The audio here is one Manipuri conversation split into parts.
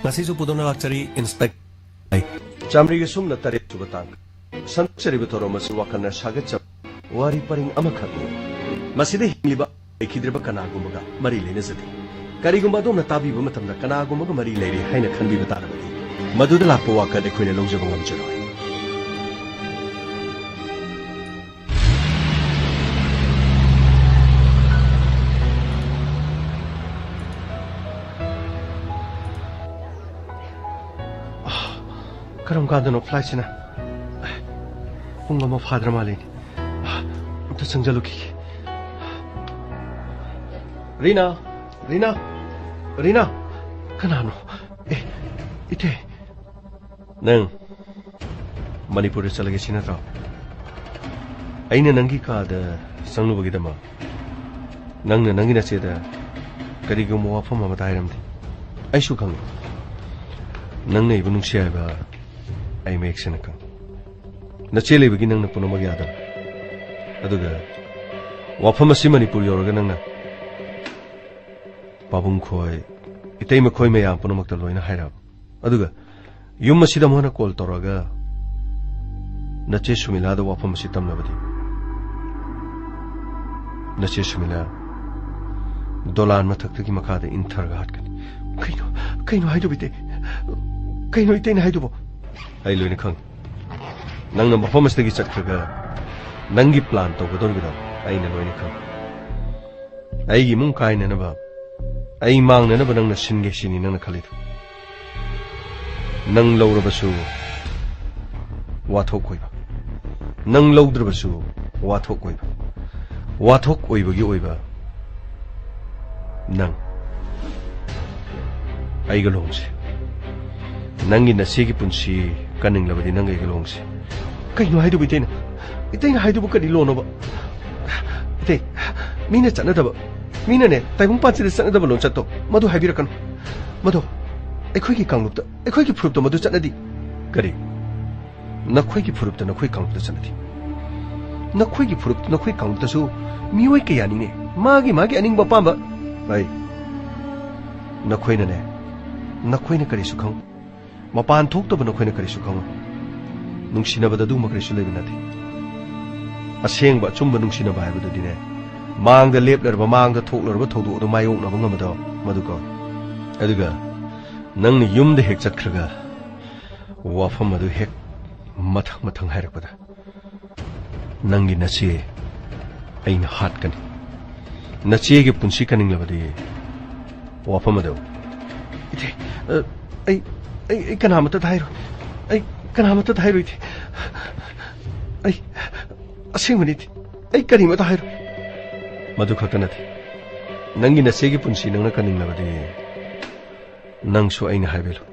ngasisu pudona lakchari inspect ai chamri ge sumna tare chubatang sanchari bithoro masi wakana sagat wari paring amakhatni maside hingliba ekidriba kana gumbaga mari lene zati kari gumba domna tabi ba matamda kana gumbaga mari leire haina khanbi batarabadi maduda lakpa waka de khoine longjaba ngamjaro karam kadano flight sina punga ma fadra mali to sangjaluki Rina kanano ite nang Manipur chalage sina ta aina nangi ka da sanglu bagi dama nangna nangi na cheda kari go mo afam ma dairam di ai su khang nangna ibunung sia ba ai make sina ka na chele bagi nangna puno ma ya da aduga wafam si Manipur yoroga nangna babung khoi itei ma khoi me ya puno mak ta loina hairab aduga yum masida mona call toraga nache sumila da wafam si tamna badi nache sumila dolan ma thak ki makha da inthar ga hat kan kaino haidu bite kaino itei na haidu bo ai loina khang nang na wafam si gi chat khaga nangi plan to godor gi da ai na loina khang ai gi mung kai na na ba ai mang na ba nang na sin ge sini nang na khali nang lawrabasu wathok koiba nang lawdrabasu wathok koiba wathok oibagi oiba nang ai galongse nangi na segi punsi kaning labadi nang ai galongse kaino haidu bitena itena haidu bukadi lono ba ite mina chana daba mina ne taibung pansi de chana daba lon chatto madu haibirakan madu ꯑꯩꯈꯣꯏꯒꯤ ꯀꯥꯡꯂꯨꯞꯇ ꯑꯩꯈꯣꯏꯒꯤ ꯐꯨꯔꯨꯞꯇ ꯃꯗꯨ ꯆꯠꯅꯗꯤ ꯀꯔꯤ ꯅꯈꯣꯏꯒꯤ ꯐꯨꯔꯨꯞꯇ ꯅꯈꯣꯏ ꯀꯥꯡꯂꯨꯞꯇ ꯆꯠꯅꯗꯤ ꯅꯈꯣꯏꯒꯤ ꯐꯨꯔꯨꯞꯇ ꯅꯈꯣꯏ ꯀꯥꯡꯂꯨꯞꯇꯁꯨ ꯃꯤꯑꯣꯏ ꯀꯌꯥꯅꯤꯅꯦ ꯃꯥꯒꯤ ꯑꯅꯤꯡꯕ ꯑꯄꯥꯝꯕ ꯑꯩ ꯅꯈꯣꯏꯅꯅꯦ ꯅꯈꯣꯏꯅ ꯀꯔꯤꯁꯨ ꯈꯪ ꯃꯄꯥꯟ ꯊꯣꯛꯇꯕ ꯅꯈꯣꯏꯅ ꯀꯔꯤꯁꯨ ꯈꯪꯉꯣꯏ ꯅꯨꯡꯁꯤꯅꯕꯗ ꯑꯗꯨꯒꯨꯝꯕ ꯀꯔꯤꯁꯨ ꯂꯩꯕ ꯅꯠꯇꯦ ꯑꯁꯦꯡꯕ ꯑꯆꯨꯝꯕ ꯅꯨꯡꯁꯤꯅꯕ ꯍꯥꯏꯕꯗꯨꯗꯤꯅꯦ ꯃꯥꯡꯗ ꯂꯦꯞꯂꯔꯕ ꯃꯥꯡꯗ ꯊꯣꯛꯂꯔꯕ ꯊꯧꯗꯣꯛ ꯑꯗꯨ ꯃꯥꯌꯣꯛꯅꯕ ꯉꯝꯕꯗꯣ ꯃꯗꯨ ꯀꯧꯏ ꯑꯗꯨꯒ nang ni yum de hek chat khraga wafam adu hek mathang hairakpada nang gi nachi aina hat kan nachi ge punsi kaning labadi wafam adu ite ai kana mata thairu ite ai asingmani ai kani mata thairu madu khakanati nang gi nachi ge punsi nang na kaning labadi nang su aina haibelo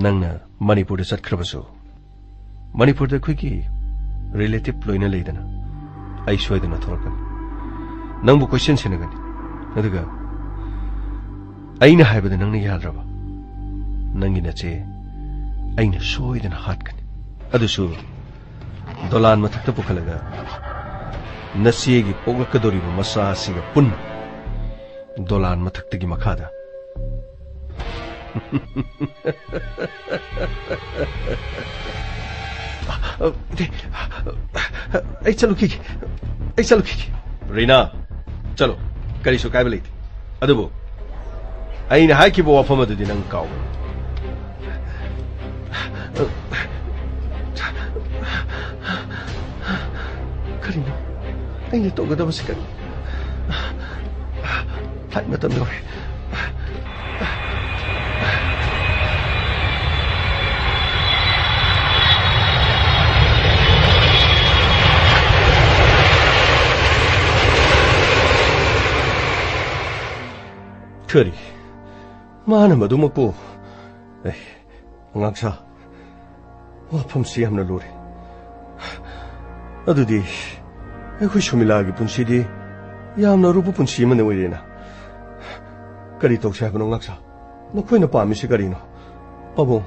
nang na Manipur da chatkhrabasu Manipur da khoi relative loina leidana ai soidana thorkan nang bu question senagani aduga aina haibada nang na yadraba nangi na che aina soidana hatkani adusu dolan mathakta pukhalaga nasiegi poglakadori ba masa siga pun dolan mathakta gi makhada ai chalo ki Rina chalo kari su kai beli adubo ai na hai ki bo wafama de nang kau kari no ai ni to ga da basika hai matam do Kari, mana madumakpo? Ngaksa, wapam siyam na lori. Adudi, ako'y sumilagi punsi di, yam na rupo punsi man na wirina. Kari tawag siya ko ng ngaksa, nako'y napami si Karino. Pabong,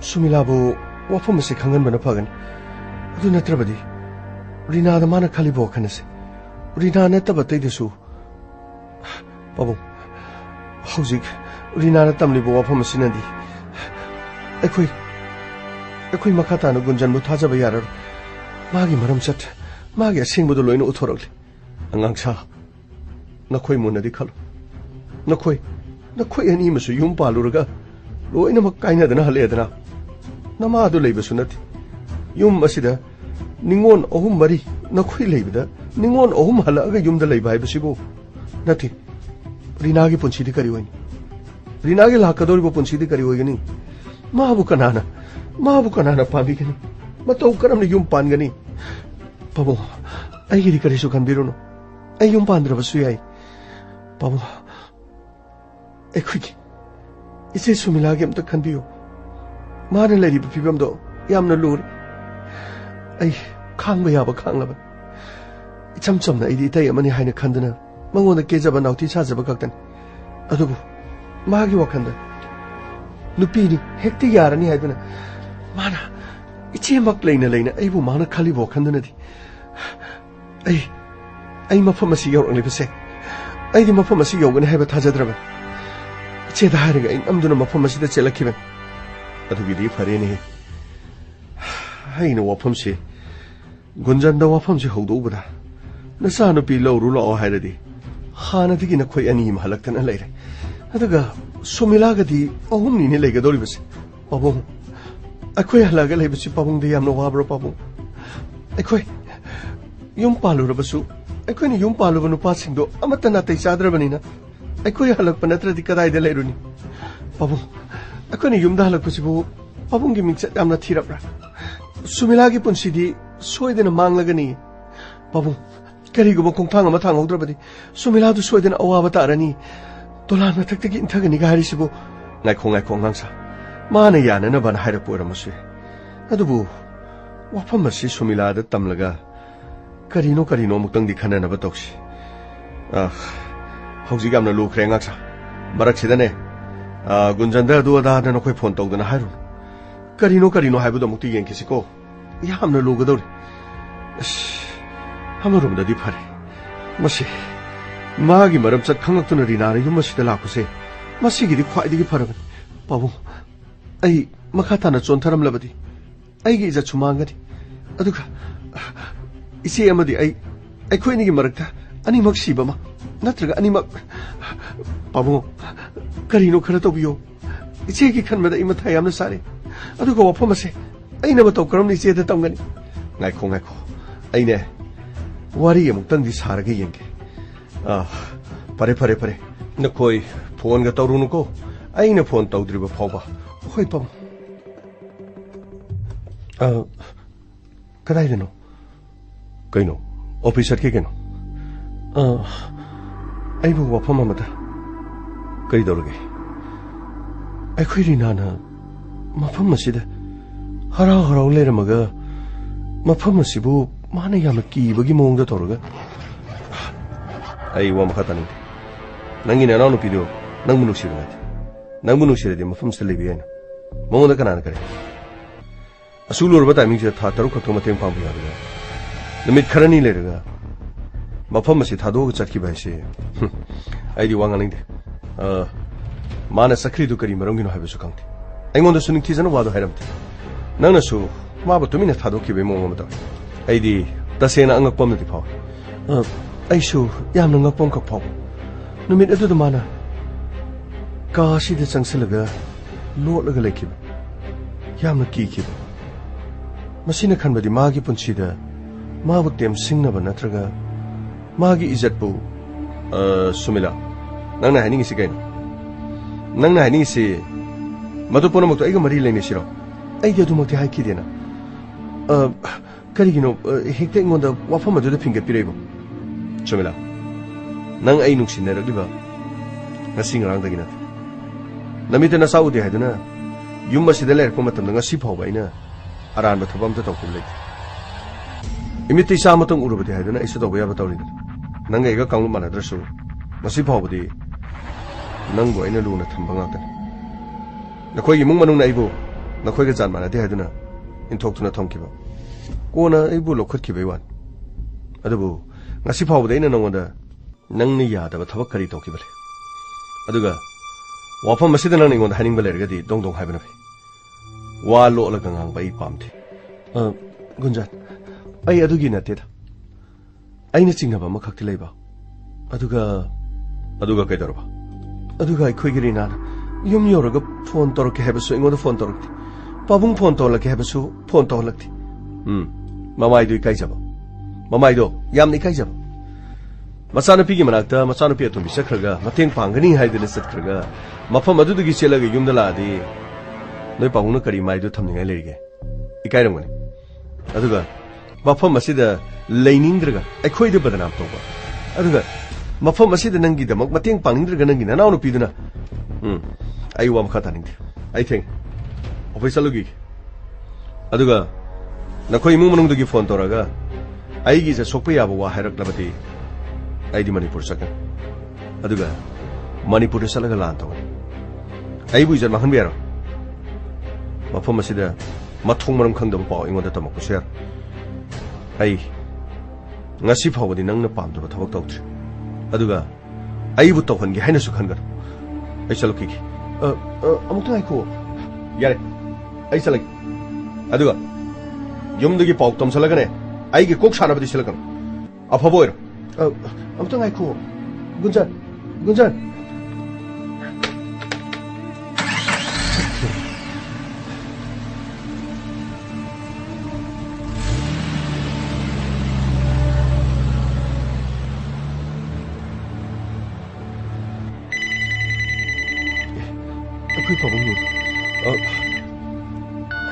sumilabo, wapam masikangan ba na pagan? Adu na trabadi, Rina da mana kalibo ka na si. Rina na tabatay da su. Pabong, hawzik, Reena तमलीब वफम सिनदी अखोई मखा ताना गुंजन थाजब यार मागी मरम चट मागी असेंबदो लोइन उथोरगले अंगांसा नखोई मुनदी खलो नखोई अनी मसु युम पालुरगा लोइनमक काइनदना हलेदना नमादो लेबसु नथि युम असिदा निंगोन अहुम मरी नखोई लेबदा निंगोन अहुम हलागा युमदा लेबा हाइबसिबो नथि रीनागी पुंसीदी करी होइनी रीनागी लाकदोरिबो पुंसीदी करी होइगनी माबु कनाना पाबिगनी मतौ करमने युम पानगनी पाबो अइगिरी करिसु खनबिरुनो अइ युम पांद्रबसु याई पाबो एखुगी इसे सुमिलागे अमता खनबियो माने लरिबा फिबमदो यामना लूर अइ खांबा याबा खांगलाबा इचम चमना इदि इतै अमनि हाइना खंदना मंगोंदा केजबा नाउती साजबा खक्तन अदुबु मागी वखंदा नुपीनी हेक्ति यारनी हाइदना माना इचेमक लेना अइबु माना खाली वखंदनदि अइ मफम असि यौरंगलिबसे अइदि मफम असि यौगनि हाइबा थाजद्रबा इचेदा हारगा इन अमदुना मफम असिदा चेलखिबन अदुगिदि फरेने हाइना वफमसे गुंजनदा वफमसे हौदौबदा नसा नुपी लौरु लाओ हाइरदि हानदगी नखोई अनी महलक्तन लेरे अदुगा सुमिलागदी अहुमनीने लेगदोरिबसे पाबुं अखोई हलागा लेबसे पाबुंदे यामनो वाब्रो पाबुं अखोई युम पालुरबसु अखोइनि युम पालुबा नुपासिंदो अमत्ता नातै चाद्रबनिना अखोई हलक्पा नत्रदि कदाइदा लेरुनी पाबुं अखोइनि युमदा हलक्पसिबु पाबुंगी मिंगचत यामना थिरब्रा सुमिलागी पुंसीदी सोइदना मांगलगनी पाबुं करिगुम खोंथांग अमा थांगौद्रबदि सुमिलादु सोइदना अवाबा तारनी तोलान मथक्तगी इंथगनी गारिसिबु नाइखों गांसा माना याननबना हाइरपो ओरमसु अदुबु वफम असि सुमिलादा तमलगा करिनो मुक्तंगदि खननबा तौसि हौजिक यामना लुख्रे गांसा मरक्सिदने गुंजनदा अदु अदाना नखोई फोन तौदना हाइरु करिनो हाइबदो मुक्ति येंकिसिको यामना लुगदौरि हमरोमददि फरे मसे मागी मरम चत खंगक्तुना रीनारे युम असिदा लाखुसे मसिगिदि ख्वाइदिगि फरबनि पाबुं अइ मखा ताना चोन्थरमलबदि अइगी इज्जत सुमांगदि अदुगा इसे अमदि अइखोइनिगी मरक्ता अनिमक सिबमा नत्रगा अनिमक पाबुं करिनो खरा तौबियो इचेगी खनबदा इमथा यामना सारे अदुगा वफम असे अइना मतौ करमनि इचेदा तमगनि गाइखो अइने वारी अमुक्तंगदि सारगे येंगे फरे नखोई फोन गा तौरुनुको अइना फोन तौद्रिबा फावबा होय पम कदाइदनो कइनो ऑफिसर के केनो अइबु वफम अमदा कई दौरगे अखोई रीनाना मफम असिदा हराव लेरमगा मफम असिबु माना याम कीबगी मोंगदा तौरगा अइ वाम खतनी नंगी ननाव नुपीदो नंगबु नुसिरदि मफम से लेबियना मोंगदा कनाना करे असुलुरबा टाइमिंग से था तरुक खतो मतेंग पांबु याबगा नमित खरनी लेरगा मफम से थादोग चटकीबा से अइदि वांगालिंदे माना सख्रीदु करी मरंगिनो हाइबसु खंगते अइंगोंदा सुनिंग थिजना वादो हाइरमते नंगनासु माबु तुमिना थादोकिबे मोंग मता अइदि तसेना अंगकपमदि फाव अइसु यामना ngakpom ka phaw numit adu mana kaasi de changsilaga lotlaga lekhiba yamna kikiba masina khanbadi magi punsida mabu tem singnaba natraga magi ijatbu sumila nangna haning isi kain nangna haning isi madupona mokto aiga mari leine siro aidi adu mokti haiki dena karigino hekte ngonda wafam adu da finger pirebo sumila nang ai nungsinaragdiba ngasing rangdagi nat namita na saudi haiduna yum asida lerko matamda ngasi phawba ina aran ba thabam ta tawkum leit imiti sa matang urubadi haiduna isa tawba ya batawni nang ai ga kanglu manadrasu ngasi phawbadi nang bo ina luna thamba ngakta nakhoi imung manung na aibo nakhoi ga jan manade haiduna inthokuna thomkiba kona aibo lokhotkibai wan adubu ngasi phawbada ina nangona nangni yadaba thabak kari tawkibale aduga वाफम मसीदा नंग निगोंद हाइनिंग बलेरगदी दोंग दोंग हाइबन फै वा लोलगा ngang bai pamthi gunjan ai adugi natte da aina chingnaba ma khakti leiba aduga kai dorba aduga ai khoi giri na yum yoraga phone torke habesu ingoda phone torke pabung phone tolake habesu phone tolakti mamai du kai jaba mamai do yamni kai jaba masana pigi manakta masana pi atum bisakhraga mateng pangani haidene satkhraga mafam adugi chelaga yumda laadi noi pabungna kari mai do thamningai leige ikai ramgani aduga mafam asida leiningdraga aikhoi de badanam toba aduga mafam asida nangi damak mateng pangingdraga nangi nanaw no piduna ai wa makha taning I think office alugi aduga nakhoi imung manung dugi phone toraga ai gi se sokpa yaba wa hairak labati ai di manipur sakan aduga manipur salaga lan taw ai bu jar mahan biaro mafam asida mathong maram khangdaba paw ingoda tamakko share ai ngasi phawadi nangna pamdaba thabak tawtri aduga ai bu tawhangi haina su khangar ai chaloki amukta ai ko yare ai salagi aduga yumdagi paw tom salagane ai gi kok sanabadi silagan afaboiro amukta ai ko gunjan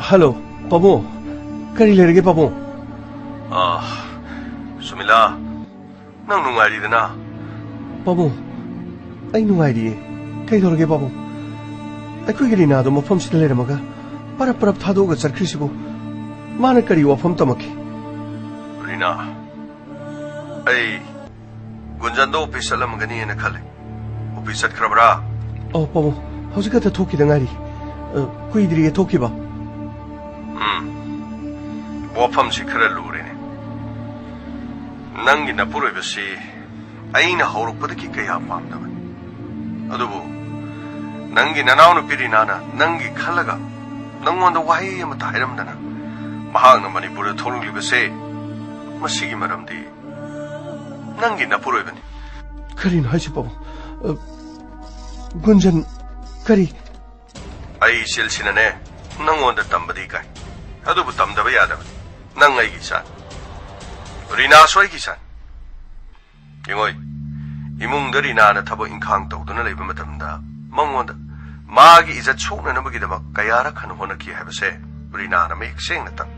Hello, Pamo. Kari lerge Pamo. Sumila. Nang nungai di na. Pamo. Ai nungai di. Kai dorge Pamo. Ai kui gari na do mafam sida lere maga. Para thado ga sarkhri sibu. Mana kari wafam tamaki. Rina. Ai gunjando office salam gani ena khale. Office sat khrabra. Oh Pamo. How's it talking ngari? Kuidri talking ba? Wafam si khara lurine. Nangi na puro besi aina horuk padaki kaya pamdaban. Adubu nangi nanaw no piri nana nangi khalaga nangwanda wahi amata hairamdana mahang na manipur tholungli bese masigi maramdi nangi na puro bani. Karin haisi pabu. Gunjan Kari ai silsinane nangwanda tambadi kai adubu tamdaba yadaba nang ai gisan rina soi gisan ingoi imung da rina na thabo inkhang tawduna leiba matamda mangwanda magi izat sokna nabagi daba kayara khan hona ki habase rina na mek seng na ta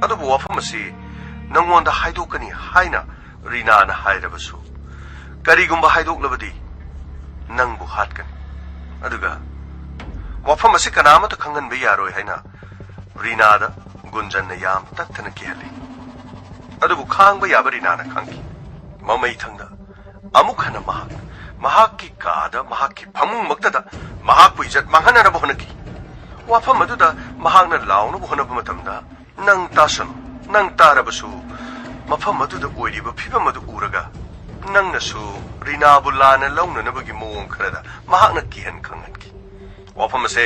adubu wafam asi nangwanda haidokani haina rina na hairabasu kari gumba haidok labadi nangbu hatkan aduga wafam asi kanama ta khangan be yaroi haina rina da gunjan na yam taktana kihali adubu khang ba yabari na na khangki mamai thangda amuk hana mahak ki kada mahak ki phamung maktada mahak pu ijat manghana ra bohnaki wafam aduda mahak na launu bohna ba matamda nang tasan nang tarabasu mafam aduda oiriba phibam adu uraga nang nasu rina bulana launa nabagi mawong kharada mahak na kihan khanganki wafam ase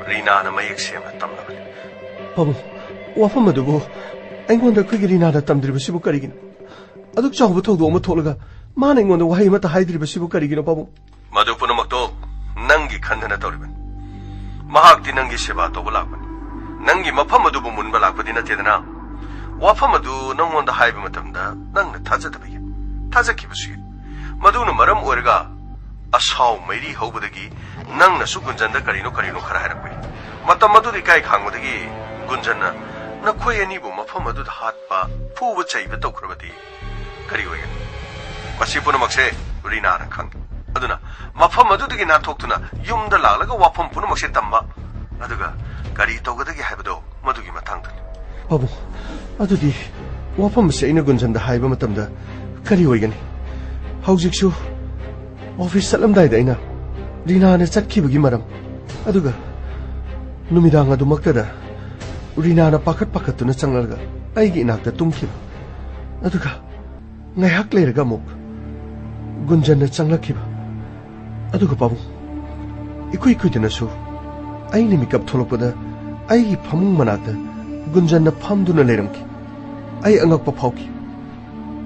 rina na mayek semna tamnabani pabu wafam adubu aingonda khigi rina da tamdriba sibu karigin aduk chawbu thogdo ma tholaga mana aingonda wahi mata haidriba sibu karigin pabu madu punamakto nangi khandana tawriban mahak ti nangi seba toba lakban nangi mafam adubu munba lakpadi natedana wafam adu nangonda haiba matamda nangna thajadabi thajaki maduna maram oirga asaw mairi hobadagi nangna su gunjanda karino khara harakwi matam madudi kai khangudagi gunjanna nakhoi ani bu mafam adu hatpa phuba chaiba tawkrabati kari oiga masi punamakse rina na khang aduna mafam adudagi na thoktuna yumda laglaga wafam punamakse tamba aduga kari tawgadagi haibado madugi mathangda babu adudi wafam se ina gunjanda haiba matamda kari oigani haujiksu office salamdai daina rina na chatkibagi maram aduga numidang adu maktada rina na pakatuna changlarga aigi inakta tumkhiba aduga ngaihak leiraga muk gunjan na changlakiba aduga babu इकुई कुइदनसु अइने मिकअप थोलकपदा अइगी फमुंग मनाक्ता गुंजनना फमदुना लेरमकी अइ अंगकपा फाउकी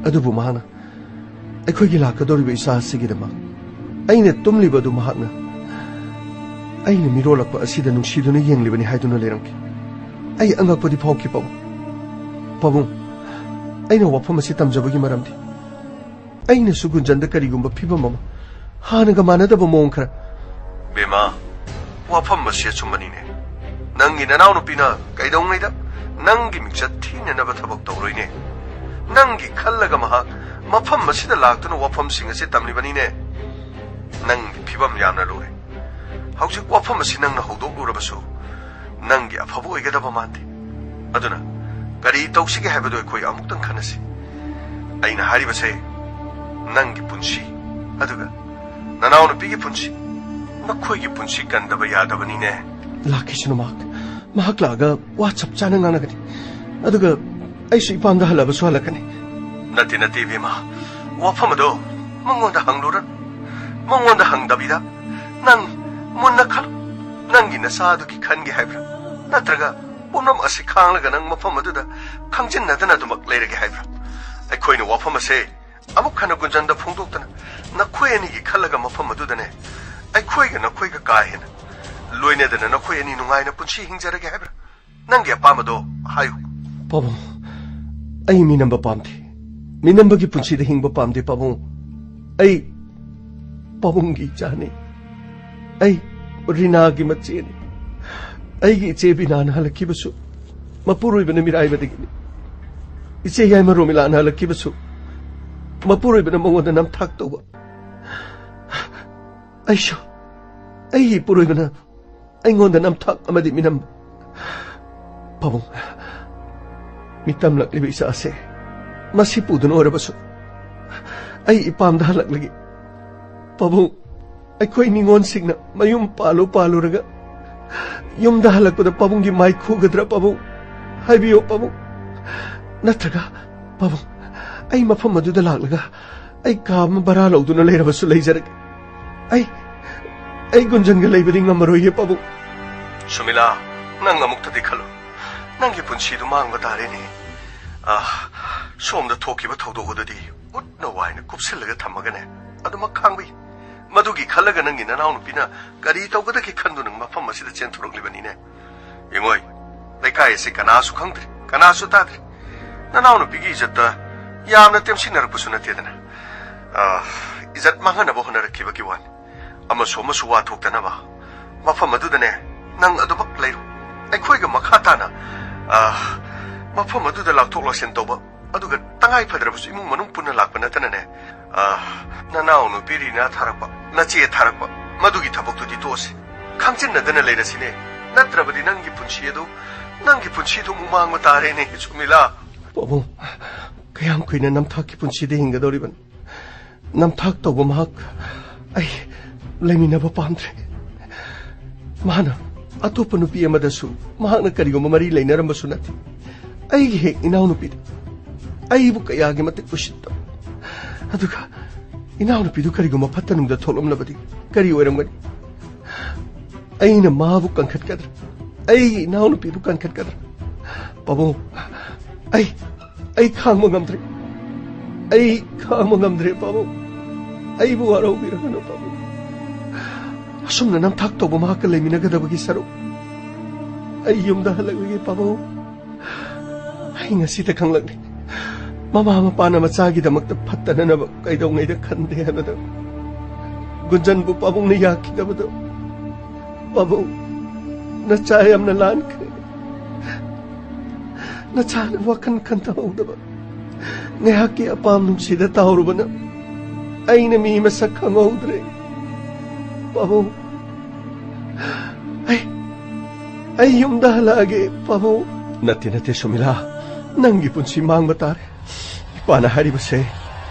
अदुबु महाना अखोइगी लाकदोरिबा इसा सिगिदमा अइने तुमलिबदु महाना अइने मिरोलकपा असिदा नुंसिदुना येंगलिबनि हाइदुना लेरमकी अइ अंगकपदि फाउकी पाबुं अइने वफम असि तमजबगी मरमदि अइने सुगुंजनदा करिगुंबा फिबम अमा हानगा मानदबा मोंग खरा बेमा वफम असि अचुमनिने नंगी ननाव नुपीना कैदौंगैदा नंगी मिक्सत थीननबा थबक तौरोइने नंगी खल्लगा महाक मफम असिदा लाक्तुना वफम सिंग असि तमलिबनिने नंगी फिबम यामना लोरे हौजिक वफम असि नंगना हौदोकलुरबसु नंगी अफबो ओइगदबा मानते अदुना करी तौसिगे हाइबदो अखोइ अमुक्तंग खनसि अइना हारिबसे नंगी पुंसी अदुगा ननाव नुपीगी पुंसी नखोइगी पुंसी गंदबा यादबनिने लाकेशनु mahak laga WhatsApp chana ngana gani aduga aisu ipamda halaba su halakani nati bema wafamado mongonda hangdabida nang munna khal nangi nasadu ki khangi haibra natraga pomnam asi khanglaga nang mafamadu da khangjin nadana dumak leirage haibra aikhoina wafam ase amuk khana gunjanda phongdoktana nakhoi gi khalaga mafamadu dane aikhoiga nakhoiga kaihena लोइने दना नखोय अनि नुंगाइना पुंसी हिंजरगे हाइब्रा नंगे अपामदो हायु पाबु अइ मिनम्ब पामथे मिनम्बगी पुंसी दे हिंगब पामदे पाबु अइ पाबुंगी जाने अइ रिनागी मचेने अइगी इचे बिनान हलकिबसु मपुरोइबने मिराइबदगी इचे याइमा रोमिलान हलकिबसु मपुरोइबने मंगोदा नमथाक तौबा अइशो अइ पुरोइबना अइंगोंदा नमथाक अमदि मिनम पाबुं मितम लक्लिबि इसासे मसी पुदुन ओरबसु अइ इपामदा हलक्लगी पाबुं अइखोइ निंगोन सिंगना मयुम पालुरगा युमदा हलकपदा पाबुंगी माइ खुगद्रा पाबुं हाइबियो पाबुं नत्रगा पाबुं अइ मफम मदुदा लाक्लगा अइ काम बरा लौदुना लेरबसु लेजरगे अइ गुंजनगा लेबदि ngamaroye pabu sumila nang amukta dikhalo nangi punsidu mangba tarene somda thokiba thodogodadi utna waina kupsilaga thamagane aduma khangbi madugi khalaga nangi nanaw nupina kari tawgada ki khandu nang mafam asida chenthoroglibani ne yengoi lekai se kanasu khangdri kanasu tadri nanaw nupigi ijatta yamna temsinarpusu natedana izat mangana bo honarakiba ki wan ama soma suwa thokta na ba mafam adudane nang adubak leiru aikhoiga makhatana mafam aduda lakthok lasen toba aduga tangai phadrabus imung manung punna lakpa natana ne nanaw no pirina tharakpa nache tharakpa madugi thabok tu ditose khangchin nadana leirasine natrabadi nangi punchi du mumang matare ne chumila bobo kayam kuina namthak ki punchi de hinga doriban namthak toba mahak ai लेमिनबा पामद्रे माना अतोप नुपी अमदसु महाकना करिगुम मरी लेनरमबसु नथि अइगी हे इनाउ नुपी अइबु कयागे मते कुशित अदुगा इनाउ नुपी दु करिगुम फत्तनुंगदा थोलमलबदि करि ओइरमगनि अइना माबु कंखत कदर अइगी इनाउ नुपी दु कंखत कदर पबो अइ खांगम गमद्रे पबो अइबु वारो बिरगनो पबो असुमना नमथाक तौबा महाक लेमिनगदबगी सरुक अइ युमदा हलगगे पाबो अइ ngasi खंगलगनि ममा मपाना मचागिदमक्ता फत्तननब कैदौंगैदा खन्दे हनदा गुंजनबु पाबुंगना याखिदबदो पाबो नचा यमना लानखे नचाना वखन खंतहौदबा नेहाकी अपाम नुंसिदा तावरुबना अइना मी मसक खंगौद्रे पाबो अइ युमदा हलागे पाबो नते सुमिला नंगी पुंसी मांगबा तारे इपाना हारिबसे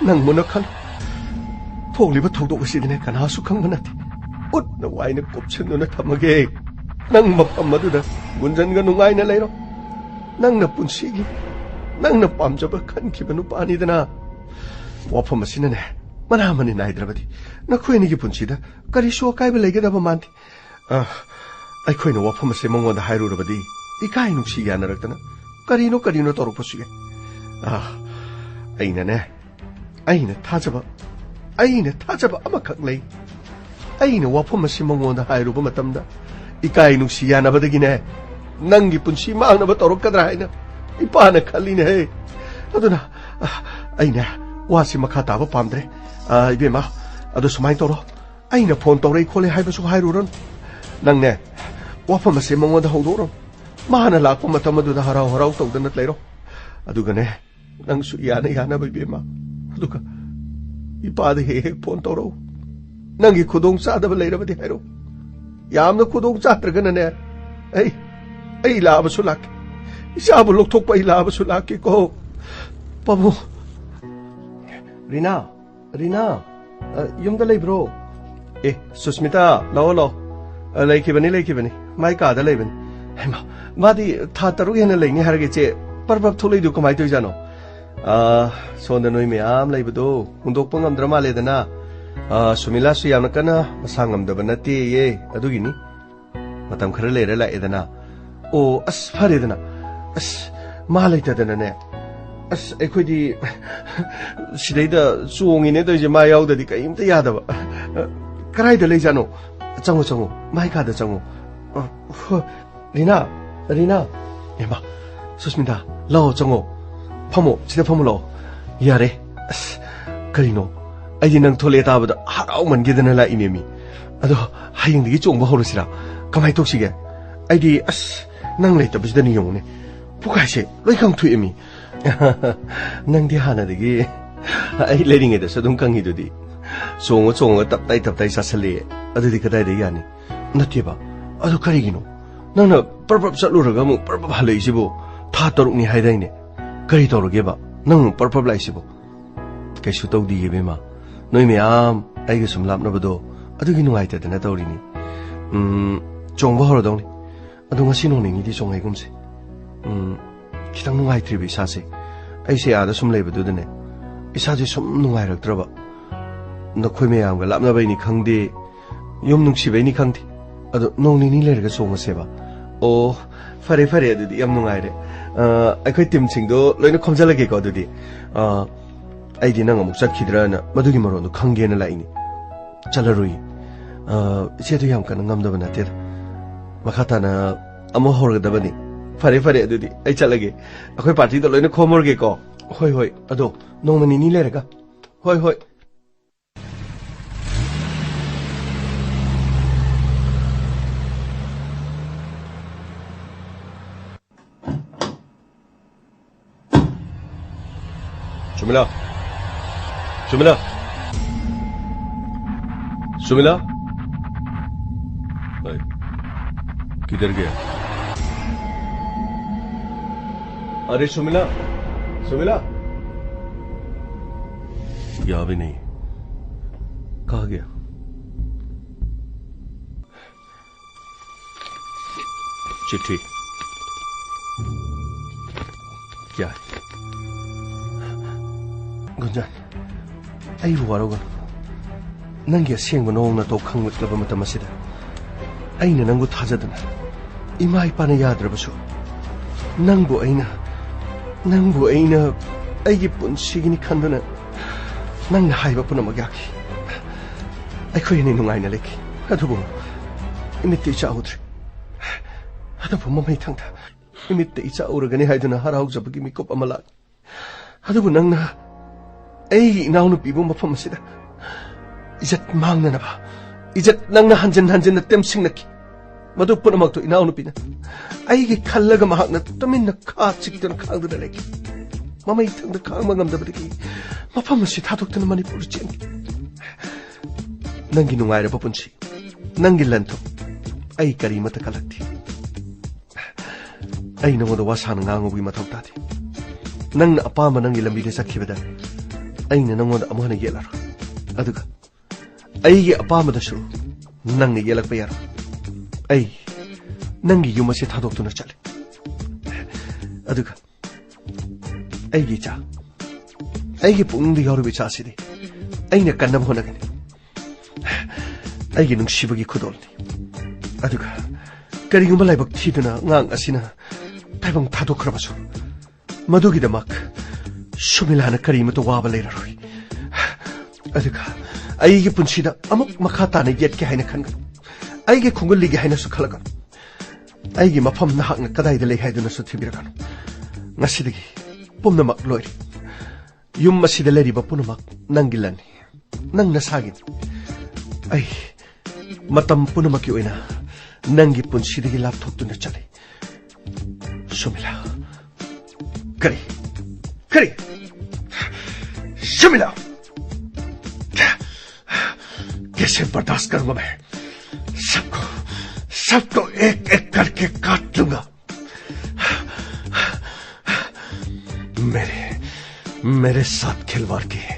नंग मुना खल थोगलिबा थौदोगसिदने कनासु खंगबा नते उतना वाइना कुपसनुना थमगे नंग मफम मदुदा गुंजनगा नुंगाइना लेरो नंगना पुंसीगी नंगना पामजबा खनखिबा नुपानिदना वफम असिनने मनामनि नाइद्रबदि नखोइनिगी पुंसीदा करिसु अकाइबा लेगेदबा मानथि ꯑꯩꯈꯣꯏꯅ ꯋꯥꯐꯝ ꯑꯁꯤ ꯃꯉꯣꯟꯗ ꯍꯥꯏꯔꯨꯔꯕꯗꯤ 이카이 눅시 야나락다나 까리노 떠록보시게 아이나네 아이네 타잡아 아마칵레이 아이네 와포마시 멍원다 하이루바 마땀다 이카이 눅시 야나바드기네 낭기 뿐시 마나바 떠록가드라 하이나 이빠나 칼리네 아두나 아이네 와시 마카타바 팜드레 이베마 아두 수마이 떠로 아이네 폰 떠레이 콜레 하이바수 하이루런 낭네 와포마시 멍원다 하우도로 마하나 라고 마타마두다 하라우 떠우드나 레이로 아두가네 낭수 야나 바이베마 아두가 이빠드 헤헤 폰 떠로 낭기 구동 싸다바 레이라바디 하이로 야암나 구동 싸드르가나네 에이 라바수 락게 이샤부 록톡바 이 라바수 락게 고 바보 리나 윰다 레이브로 수스미타 라오로 레이키바니 마이 까다 레이바니 हेमा मादी था तरुक हेन लेंगे हरगे चे परबब थोलै दु कमाय तोय जानो सोंद नोय मे आम लेबदो हुंदोक पंगम द्रमा लेदना सुमिला सु यामना कना मसांगम दब नते ये अदुगिनी मतम खर लेरे लाएदना ओ अस फरेदना अस मा लेतदना ने अस एखोयदी सिदैदा चोंगिने तोय जे मा यावददी कयिमता यादब करायदा ले जानो चंगो माइ कादा चंगो 리나 에마 수스민다 라오 정오 파모 지대 파모 로 야레 그리노 아이디 능 톨레다보다 하라우만 게드나 라 이메미 아도 하잉디기 쫑바 호르시라 가마이 톡시게 아이디 능 레이터비스다니 용네 부가시 로이강 투에미 능디 하나디기 아이 레링에다 서동 강히도디 종어 답다이 사슬리 아드디 그다이데 야니 나티바 아도 가리기노 नंना परपप चलुरगा मु परपप हालैसिबो था तरुकनि हाइदाइने करि तौरगेबा नंग परपप लाइसिबो कैसु तौदिगेबेमा नोइ म्याम आइगे सुम लापनबदो अदुगि नुगाइतदना तौरिनि चोंबा हरदौनि अदु ngasi नोंनिदि चोंगाइगुमसे खितां नुगाइत्रिबि सासे आइसे आदा सुम लेबदुदने इसाजे सुम नुगाइरक्त्रबा नखोइ म्यामगा लापनबैनि खंदे युम नुंसिबैनि खंदे अदो नोंनिनि लेरगा चोंगसेबा ओ फरे अदुदी यम नुगाइरे अखोइ टीम सिंगदो लोइना खमजलगे को अदुदी आइदि नंग अमुक चखिद्राना मदुगी मरोनो खंगेना लाइनि चलरुई इसेदु याम कन ngमदब नाते मखाताना अमो होरगदबनी फरे अदुदी आई चलगे अखोइ पार्टी दो लोइना खोमरगे को होय अदो नोंमनिनि लेरगा होय सुमिला किधर गया अरे सुमिला या भी नहीं कहाँ गया चिट्ठी क्या है गुंजान आई वारोगा नंगे सेंगबो नोंना तो खंगलबा मतम असिदा आइना नंगु थाजदना इमा इपाना याद्रबसु नंगु आइना आइगी पुनसिगिनि खंदना नंगना हाइबा पुनमग याखि आइखोयनि नुंगाइना लेखि अदुबो इमित्ति चाउद्रि अदुबो ममै थांदा इमित्ति चाउरगनि हाइदना हराउजबगी मिकोप अमला अदुबो नंगना एगी इनाउनु पिबो मफम असिदा इज्जत मांगनबा इज्जत नंगना हंजन तेमसिंगनकी मदु पुनमक्तो इनाउनु पिना आइगी खल्लगा महाकना तमिन्ना खा चिक्तन खांगदना लेकी ममै थंगदा खांगमा ngमदबदगी मफम असि थाथोक्तन मणिपुर चेंगी नंगी नुंगाइरबा पुंसी नंगी लंथो आई करीमत कलक्ति आई नंगोदा वासान ngangobi मथौ तादि नंगना अपाम नंगी लंबीदे सखिबदा अइना नंगोदा अमहना येलारो अदुगा अइगे अपामदसु नंगना येलकबा यारो अइ नंगी युमसे थादोक्तुना चले अदुगा अइगे चा अइगे पुंगदि यारुबि चासिदि अइना कन्नब होनगनि अइगे नुंसिबगी खुदोलनि ꯑꯗꯨꯒ ꯀꯔꯤꯒꯨꯝꯕ ꯂꯥꯏꯕꯛ ꯊꯤꯗꯨꯅ ꯑꯉꯥꯡ ꯑꯁꯤꯅ ꯇꯥꯏꯕꯪ ꯊꯥꯗꯣꯛꯈ꯭ꯔꯕꯁꯨ ꯃꯗꯨꯒꯤꯗꯃꯛ ꯁꯨꯃꯤꯂꯥꯅ ꯀꯔꯤꯃꯇ ꯋꯥꯕ ꯂꯩꯔꯔꯣꯏ ꯑꯗꯨꯒ ꯑꯩꯒꯤ ꯄꯨꯟꯁꯤꯗ ꯑꯃꯨꯛ ꯃꯈꯥ ꯇꯥꯅ ꯌꯦꯠꯀꯦ ꯍꯥꯏꯅ ꯈꯟꯒꯅꯨ ꯑꯩꯒꯤ ꯈꯨꯡꯒꯨꯜꯂꯤꯒꯦ ꯍꯥꯏꯅꯁꯨ ꯈꯜꯂꯒꯅꯨ ꯑꯩꯒꯤ ꯃꯐꯝ ꯅꯍꯥꯛꯅ ꯀꯗꯥꯏꯗ ꯂꯩ ꯍꯥꯏꯗꯨꯅꯁꯨ ꯊꯤꯕꯤꯔꯒꯅꯨ ꯉꯁꯤꯗꯒꯤ ꯄꯨꯝꯅꯃꯛ ꯂꯣꯏꯔꯦ ꯌꯨꯝ ꯑꯁꯤꯗ ꯂꯩꯔꯤꯕ ꯄꯨꯝꯅꯃꯛ ꯅꯪꯒꯤ ꯂꯟꯅꯤ ꯅꯪ ꯅꯁꯥꯒꯤꯅꯤ ꯑꯩ ꯃꯇꯝ ꯄꯨꯝꯅꯃꯛꯀꯤ ꯑꯣꯏꯅ ꯅꯪꯒꯤ ꯄꯨꯟꯁꯤꯗꯒꯤ ꯂꯥꯞꯊꯣꯛꯇꯨꯅ ꯆꯠꯂꯤ सुमिला करी करी सुमिला कैसे बर्दाश्त करूंगा मैं सबको सबको एक एक करके काट लूंगा मेरे मेरे साथ खिलवाड़ किए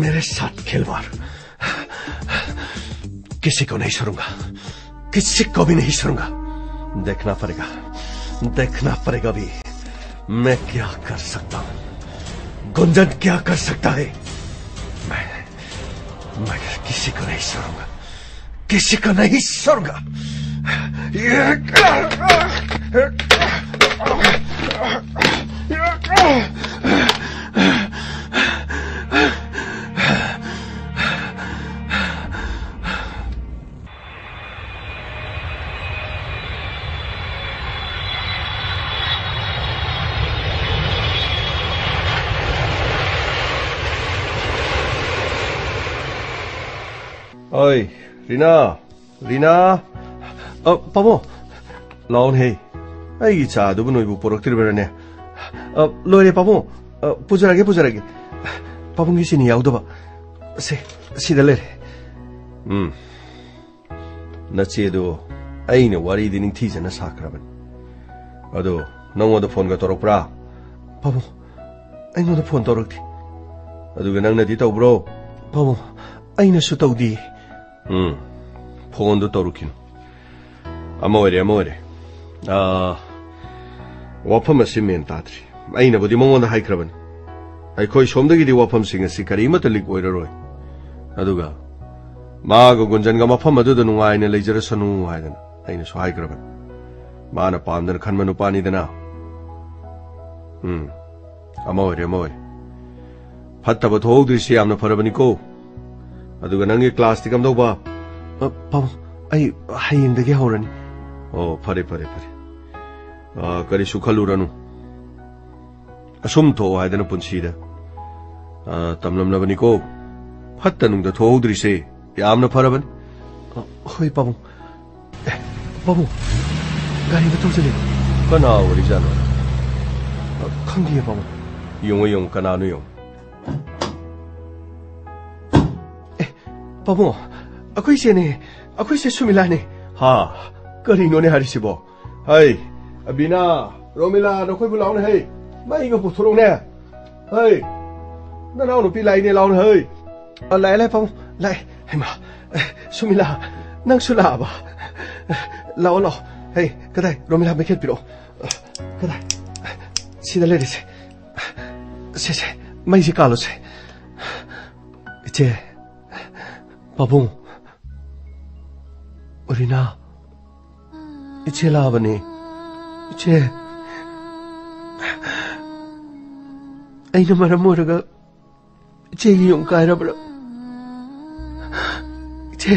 मेरे साथ खिलवाड़ किसी को नहीं छोड़ूंगा किसी को भी नहीं छोड़ूंगा देखना पड़ेगा भी मैं क्या कर सकता हूं गुंजन क्या कर सकता है मैं किसी को नहीं छोड़ूंगा किसी को नहीं छोड़ूंगा ओए रीना रीना पामो लाउन हे आई चादुबु नोइबु पोरक्तिरबरने लोरे पामो पुजरागे पामुंगी सिनी याउदबा से सिदा लेरे नचेदो आइने वारी दिनिंग थीजना साखराबन अदो नंगोदा फोन गा तोरकप्रा पामो आइनोदा फोन तोरक्ति अदुगा नंगनादि तौब्रो पामो आइनसु तौदि फोन दो तौरुकिन अमोरे वाफम असी मेन ताद्री अइनबुदि मंगोंदा हाइख्रबन अइखोइ सोमदगिदि वाफमसिंग असि करिमत लिक ओइररोय अदुगा माग गुंजनगा मफम अदुदा नुंगाइना लेजरसनु हाइदना अइनसु हाइख्रबन माना पामदन खनम नुपानिदना अमोरे फत्तब थोगद्रिसि यामना फरबनिको अदुगा नंगे क्लास ति कमदौबा पामो आई हयेंदगे हौरनी ओ फरे करिसु खलुरनु असुम थो हाइदना पुंसीदा तमलमनबनिको फत्तनुंगदा थोगद्रिसे यामना फरबन होय पामो गाड़ी में तौजले कना ओरि जानो खंगिए पामो योंग कनानु यों पामो अखोई से सुमिला ने हाँ करिनो ने हारिसिबो हाय अबिना रोमिला नखोई बुलाउन है माइगो पुथुरौ ने हाय ननाउ नुपि लाइने लाउन है लाइ पामो लाइ हेमा सुमिला नंग सुलाबा लाओ हे कदाय रोमिला मेखेट पिरो कदाय सिदा लेरे से माइसे कालो से इचे पाबुंग ओरिना इचे लाबने इचे अइना मरम ओरगा इचे यों कायरबरा इचे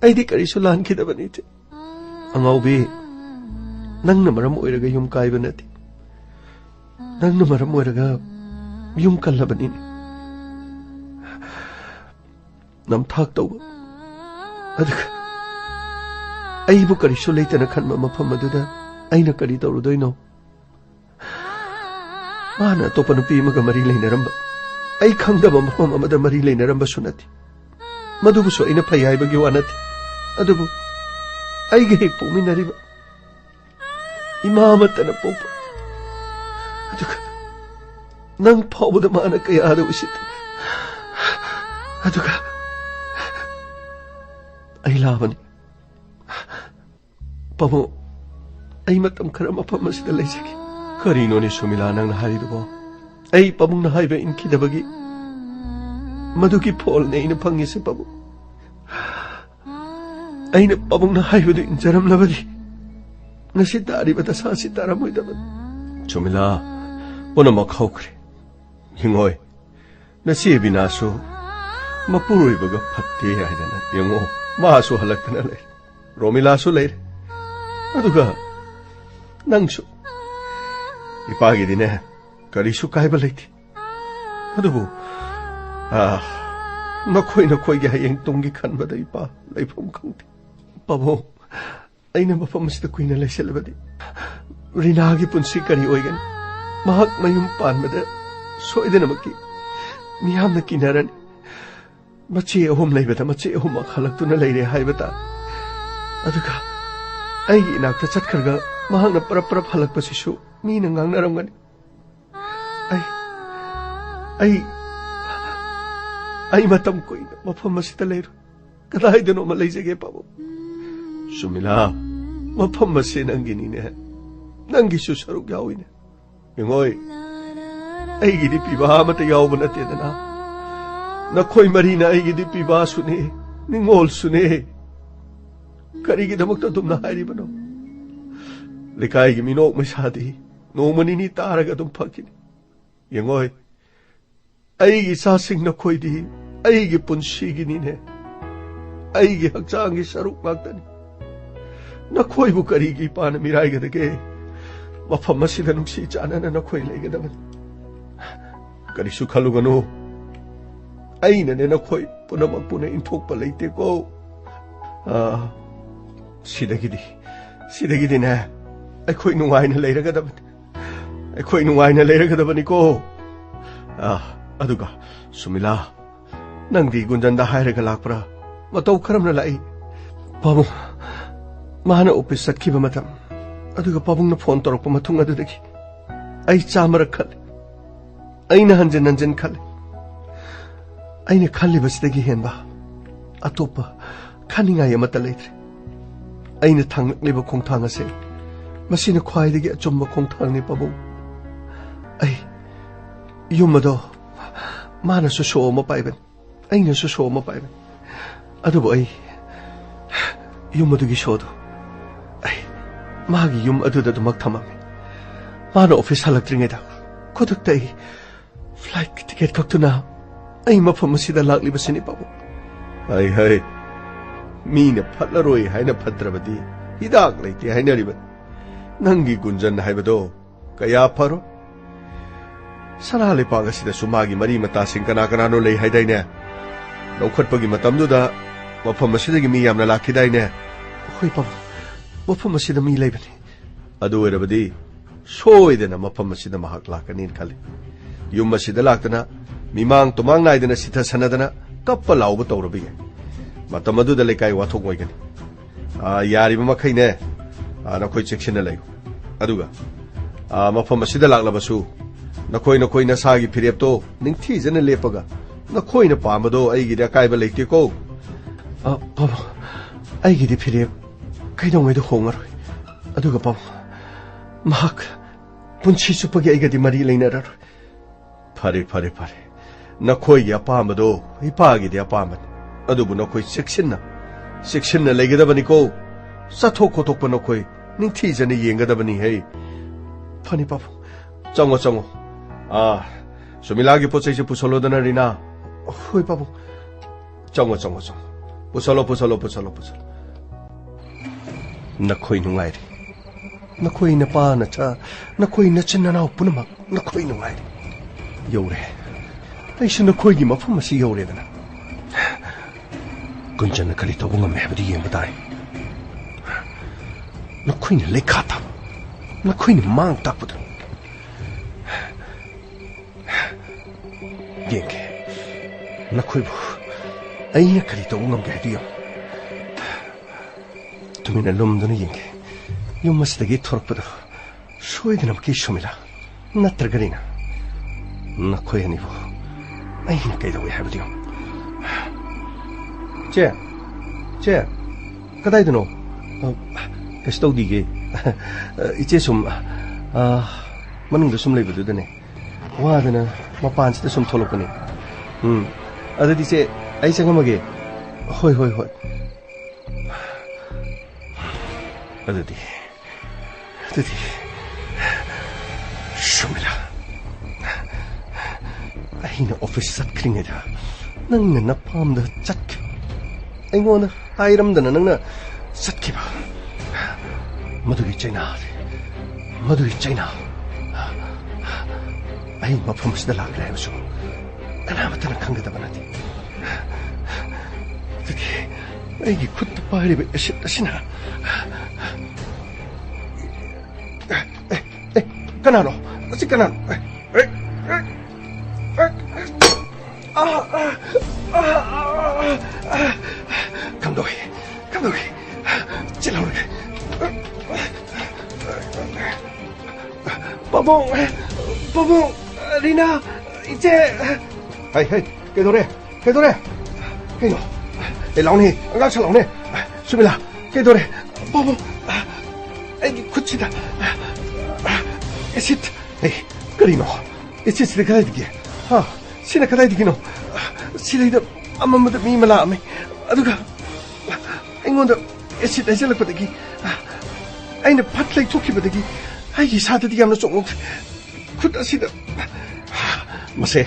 अइदि करिसु लानखिदबनि इचे अंगाउबी नंगना मरम ओरगा युम कायबा नथि नंगना मरम ओरगा युम कल्लबनि नमथाक तौबा अदुगा अइबु करिसु लेतना खनबा मफम अदुदा अइना करि तौरुदोइनो माना अतोपा नुपि अमगा मरि लेनरम्बा अइ खंगदबा मफम अमदा मरि लेनरम्बसु नथि मदुबुसु अइना फै हाइबगी वा नथि अदुबु अइगे हेक पोमिनरिबा इमा अमतना पोपा अदुगा नंग फाउबदा माना कयादा उसित अदुगा अइ लाबनी पामो अइ मतम खरा मफम असिदा लेजगे करिनोने सुमिला नंगना हारिदुबो अइ पामुंगना हाइबा इनखिदबगी मदुगी फोलने अइना फंगिसे पामो ꯑꯩꯅ ꯄꯥꯕꯨꯡꯅ ꯍꯥꯏꯕꯗꯨ ꯏꯟꯖꯔꯝꯂꯕꯗꯤ ꯉꯁꯤ ꯇꯥꯔꯤꯕ ꯗꯁꯥꯁꯤ ꯇꯥꯔꯝꯃꯣꯏꯗꯕꯅꯤ ꯁꯨꯃꯤꯂꯥ ꯄꯨꯝꯅꯃꯛ ꯍꯧꯈ꯭ꯔꯦ ꯍꯤꯡꯉꯣꯏ ꯅꯆꯦ ꯕꯤꯅꯥꯁꯨ ꯃꯄꯨꯔꯣꯏꯕꯒ ꯐꯠꯇꯦ ꯍꯥꯏꯗꯅ ꯌꯦꯡꯉꯣ 마수 할락드나 레 로밀라수 레 아두가 낭수 이빠기 디네 거리수 가이벌레티 아두부 너코이 하행 동기 칸바다 이빠 레이폼 콩티 바보 아이나 마파마시다 코이나 레셀바디 리나기 분시 거리 오이겐 마학 마윰 빤바다 소이데나마키 미함나 키나라니 마치 어홈 레이베다 마치 어홈 할락두나 레이레 하이베다 아두가 아이기 이낙타 찻커가 마학나 빠라빠라 할락바시슈 미는 강나랑가니 아이 마탐 코이나 마파마시다 레이로 그다이드노 말레이제게 바보 수밀아 마파마시 난기니네 난기슈 서룩 야오이네 영어이 아이기디 피바 아마타 야오바 나테다나 नखोई मरीना आईगी पीबा सुने निंगोल सुने करीगी दमक तुम नहारी बनो लिकाईगी मिनोक में शादी नोमनी तारगा तुम फकिनी यंगोय आईगी सासिंग नखोई दी आईगी पुंसीगी नीने आईगी हक्चांगी सरुक मागतनी नखोई बु करीगी पान मिराईगा दगे वफम मसीदा नुक्सी चानना नखोई लेगा दमन करीसु खलुगनो 아이는 너코이 뿌나막뿌나 인톡바 레이테고 시대기디네 아이코이 누와이나 레이라가다바니 아이코이 누와이나 레이라가다바니고 아두가 수밀라 낭디 군잔다 하이라가 락브라 마토 카람나 라이 바봉 마하나 오피스 sat키바 마탐 아두가 바봉나 폰 떠럭바 마퉁 아두데기 아이 짜마라 칼레 아이나 한젠 칼레 아이네 칼리버스데기 헨바 아토빠 카닝아이 아마타 레이트레 아이네 탕릭리버 콩탕아세 마시네 콰이데기 아좀마 콩탕니 바보 아이 유마도 마나수 쇼마 파이벤 아이네수 쇼마 파이벤 아두보 아이 유마도기 쇼도 아이 마기 윰 아두다도 막 탐함이 마나 오피스 할락드링에다 고득다이 플라이트 티켓 각투나 आई मफम सिदा लाकली बसनी पाबो हाय हाय मीने फटलरोई हाइना फत्रबदी हिदाक लेते हाइनरिबन नंगी गुंजन हाइबदो कया फरो सनाले पागसिदा सुमागी मरी मता सिंग कना कनानो लेई हाइदाइने लौखटपगी मतमदुदा मफम सिदगी मी यामना लाखिदाइने होय पाबो मफम सिदा मी लेबनी अदु ओरबदी सोइदेना मफम सिदा महक लाकनीन खाली युम सिदा लाक्तना मिमांग तुमांग नाइदना सिथा सनदना कप्पा लाउब तौरबी मतम अदुदा लेकाई वाथोक ओइगनी यारिबा मखैने नखोई चेक्सिना लैयो अदुगा मफम असिदा लाक्लबसु नखोई नसागी फिरेपतो निंगथीजना लेपगा नखोइना पामदो आइगिदा काइबा लेतेको पापा आइगिदि फिरेप कैदोंगैदो होंगरोय अदुगा पापा महक पुंछि सुपगी आइगदि मरी लेनाररोय फरे नखोई अपामदो इपागिदि अपामन अदुबु नखोई सेक्शनना लेगदबनिको सथो खोथोकप नखोई निंथीजने येंगदबनि हे फनी पापु चंगो सुमिलागी पोचैसे पुसलोदना रिना होय पापु चंगो पुसलो नखोई नुंगाइरि नखोई नपा नचा नखोई नचिननाव पुनमक नखोई नुंगाइरि यौरे ऐसे नखोई मफम असी यौरेदना कुंजन करी तौब ngam हैबदी येंग बताए नखोई ने लेखा था नखोई ने मांग ताकपद येंगे नखोई बु ऐना करी तौब ngam ge हदियो तुमिना लुमदना येंगे युम मसदगी थोरपद सोइदना की सुमिला नत्रगरिना नखोई हनीबो 아이나 कैदवे हैबदियो चे कदाइदनो कस्तौदीगे इचे सुम मनुंग सुम लेबदुदने वादना मपानसिदा सुम थोलकने अददि से आई संगमगे होय अदुदी शुमिला अहिना ऑफिस चटख्रिङैदा नंना नपामदा चटखे अइगोंदा हाइरमदना नंना चटखिबा मधुगी चाइना अहि मफमसदा लाक्रे हाइबसु कनामतना खंगदबा नथि अदुदी अइगी खुत्ता पाइरिबा एसिड असिना कनानो असी कनानो 감독이 찔러오르게 빠봉 리나 이제 하이 깨도래 깨노 라오니 안가차 라오니 수밀라 깨도래 빠봉 애기 쿠치다 에시트 에이 끓이노 에시트를 가라이디기 시나 가라이디기노 시레이다 아마마다 미말라메 aduga aingonda esit ajalak padagi aina phatlai thokhi padagi aigi sadadi yamna chongok khut asida mase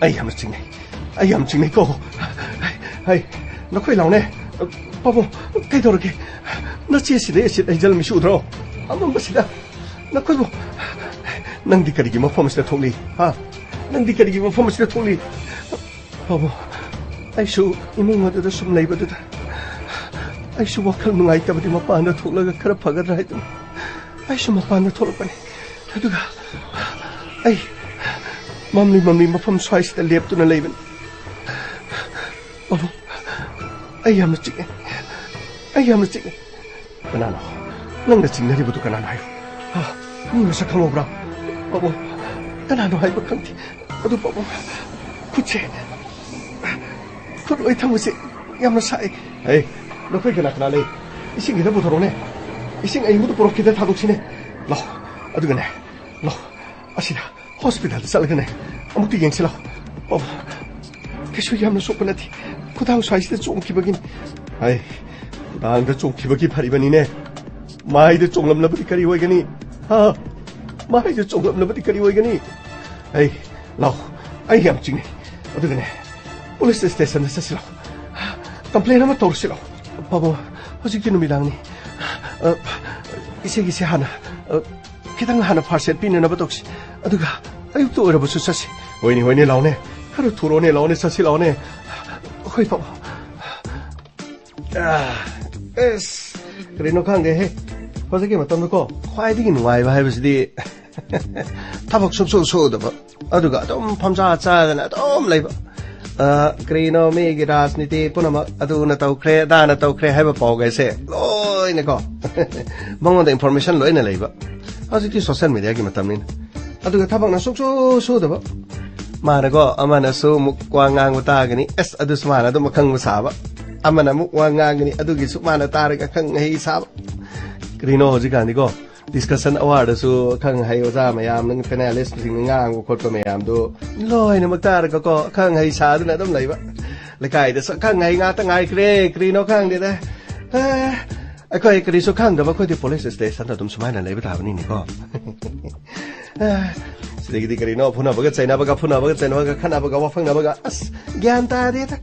ai yam chingai ko ai nakhoi laune pabo kai dorge na che sida esit ajal mi sudro amam basida nakhoi bo nangdi karigi mafam sida thongli nangdi karigi mafam sida thongli pabo 아이슈 이몽어도 숨 내버려다 아이슈 wakal nungaitабadi mapana tholaga khara phagadra haidum aishu mapana tholapani aduga ai mamli mafam swaista leptuna leiben babu ai yamna chige kanano nangna chingnari budu kanano hayo ni masa khamobra babu kanano hayo khangti adu babu kuche 그 의탕무시 야무사이 에이 너 그게 나타나네 이싱 기다 보더로네 이싱 아이무도 그렇게 다독치네 너 어디가네 너 아시다 호스피탈 살가네 아무도 영실어 계속 야무 소프나티 그다음 사이시대 좀 기박인 아이 나한테 좀 기박이 파리바니네 마이드 쫑람나버디 까리 오이가니 마이드 쫑람나버디 까리 오이가니 에이 너 아이 얌찡네 어디가네 police station से सिलो कंप्लेन में तोड़ सिलो बाबू हजिक की नुमिदांगनी इसे हाना खितांग हाना फारसेट पिने न बतोक्सि अदुगा अयुक तो ओरबो सुसासि होइनि लाउने खरु थुरोने लाउने ससि लाउने होइ बाबू एस 그래노 칸게 해 हजिक मतम को ख्वाइदिगि नुवाइबा हाइबसिदि थाबक सोदबा अदुगा अदम फमजा चादना अदम लैबा क्रीनो मेगी राजनीति पुनम अदुना तौख्रे दाना तौख्रे हाइबा पाउगैसे लोइनेको मंगोंदा इन्फॉर्मेशन लोइने लैबा हजिकि सोशल मीडिया की मतमनि अदुगा थाबकना सोदबा मानगो अमना सु मुक्वा ngang तागनि एस अदु सुमाना दु मखंग साबा अमना मुक्वा ngang अदुगि सु माना तारगा खंग हेइ साबा क्रीनो हजिकानिको discussion award su khang hai oja mayam nang panelist sing ngang ko khot mayam do loi na maktar ko khang hai sa du na dam lai ba lekai de khang hai nga ta ngai kri no khang de da ai ko kri su khang da ba ko de police station da dum sumai na lai ba ta ni ni ko sidegi di kri no phuna ba ga chaina ba ga khana ba ga wa phang na ba ga as gyan ta de ta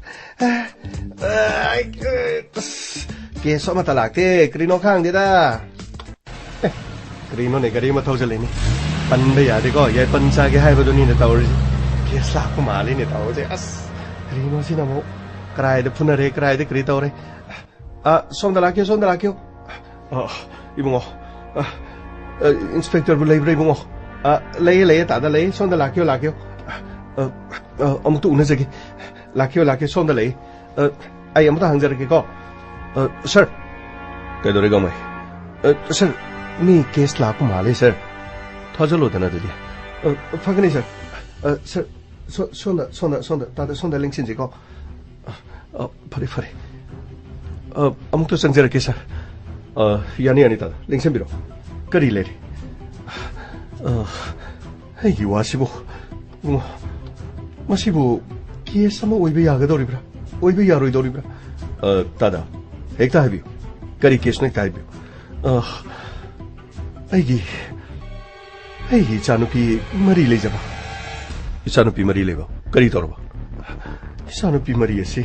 ai ke so ma ta lak te kri no khang de da 그리노 내 가리 뭐 터질래니 반배야 되고 얘 번사게 하이버도니 내 타오르지 계속 말이 내 타오르지 아스 그리노 시나 뭐 크라이드 푸나레 크라이드 그리토레 손달라키오 이봉어 인스펙터 불레이브레 이봉어 레이 다다 레이 손달라키오 아무도 우네저기 라키오 손달레이 아이 아무도 항저르게고 sir 그래도 레가 뭐 sir me case लाको Male sir थजल होदन दुदि फगनि sir sir सोंदा S सोंदा लिंक्सिन जिको फरे अमुक तो संजर के सर यानी तादा लिंक्सिन बिरो करी लेरी हे वासिबो मसिबो केस सम ओइबे यागदोरिब्रा ओइबे यारोइदोरिब्रा तादा एकता हाबियो करी केस ने काइबियो ꯑꯩꯒꯤ ꯏꯆꯥꯅꯨꯄꯤ ꯃꯔꯤ ꯂꯩꯖꯕ ꯏꯆꯥꯅꯨꯄꯤ ꯃꯔꯤ ꯂꯩꯕ ꯀꯔꯤ ꯇꯧꯔꯕ ꯏꯆꯥꯅꯨꯄꯤ ꯃꯔꯤ ꯑꯁꯤ